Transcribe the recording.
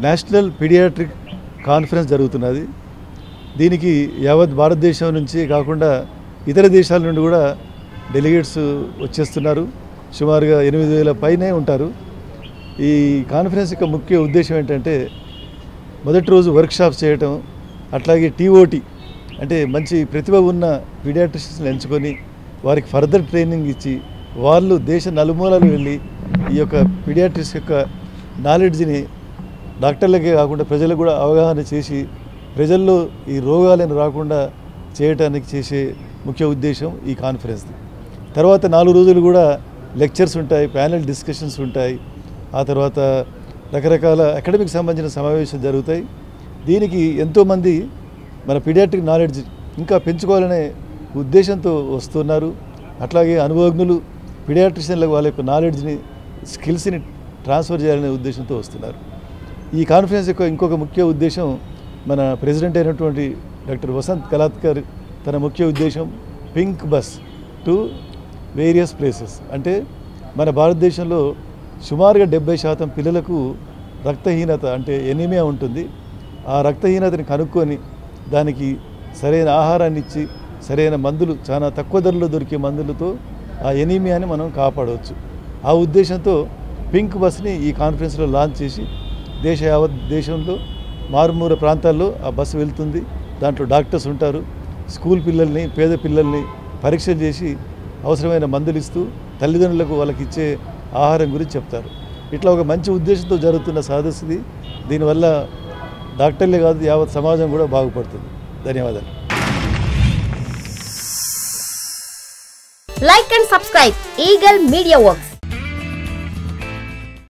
National paediatric conference జరుగుతున్నది. దీనికి యావత్ భారతదేశం నుంచి కాకుండా ఇతర దేశాల నుండి కూడా డెలిగేట్స్ వచ్చేస్తున్నారు. సుమారుగా 8,000 పైనే ఉంటారు. ఈ కాన్ఫరెన్స్ యొక్క ముఖ్య ఉద్దేశం ఏంటంటే మొదటి రోజు వర్క్షాప్స్ చేయటం, అట్లాగే టీఓటీ అంటే మంచి ప్రతిభ ఉన్న పీడియాట్రిషియన్స్ని ఎంచుకొని వారికి ఫర్దర్ ట్రైనింగ్ ఇచ్చి వాళ్ళు దేశ నలుమూలలు వెళ్ళి ఈ యొక్క పీడియాట్రిక్స్ యొక్క నాలెడ్జ్ని డాక్టర్లకే కాకుండా ప్రజలకు కూడా అవగాహన చేసి ప్రజల్లో ఈ రోగాలను రాకుండా చేయడానికి చేసే ముఖ్య ఉద్దేశం ఈ కాన్ఫరెన్స్ది. తర్వాత 4 రోజులు కూడా లెక్చర్స్ ఉంటాయి, ప్యానెల్ డిస్కషన్స్ ఉంటాయి. ఆ తర్వాత రకరకాల అకాడమిక్ సంబంధించిన సమావేశాలు జరుగుతాయి. దీనికి ఎంతోమంది మన పీడియాట్రిక్ నాలెడ్జ్ ఇంకా పెంచుకోవాలనే ఉద్దేశంతో వస్తున్నారు. అట్లాగే అనుభవజ్ఞులు పీడియాట్రిషియన్లకు వాళ్ళ యొక్క నాలెడ్జ్ని స్కిల్స్ని ట్రాన్స్ఫర్ చేయాలనే ఉద్దేశంతో వస్తున్నారు. ఈ కాన్ఫరెన్స్ యొక్క ఇంకొక ముఖ్య ఉద్దేశం మన ప్రెసిడెంట్ అయినటువంటి డాక్టర్ వసంత్ కలాత్కర్ తన ముఖ్య ఉద్దేశం pink bus to various places. అంటే మన భారతదేశంలో సుమారుగా 70% పిల్లలకు రక్తహీనత అంటే ఎనీమియా ఉంటుంది. ఆ రక్తహీనతని కనుక్కొని దానికి సరైన ఆహారాన్ని ఇచ్చి సరైన మందులు చాలా తక్కువ ధరలో దొరికే మందులతో ఆ ఎనీమియాని మనం కాపాడవచ్చు. ఆ ఉద్దేశంతో పింక్ బస్ని ఈ కాన్ఫరెన్స్లో లాంచ్ చేసి యావత్ దేశంలో మారుమూల ప్రాంతాల్లో ఆ బస్సు వెళ్తుంది. దాంట్లో డాక్టర్స్ ఉంటారు. స్కూల్ పిల్లల్ని, పేద పిల్లల్ని పరీక్షలు చేసి అవసరమైన మందులు ఇస్తూ తల్లిదండ్రులకు వాళ్ళకి ఇచ్చే ఆహారం గురించి చెప్తారు. ఇట్లా ఒక మంచి ఉద్దేశంతో జరుగుతున్న సదస్సుది. దీనివల్ల డాక్టర్లే కాదు యావత్ సమాజం కూడా బాగుపడుతుంది. ధన్యవాదాలు. Like and subscribe Eagle Media Works.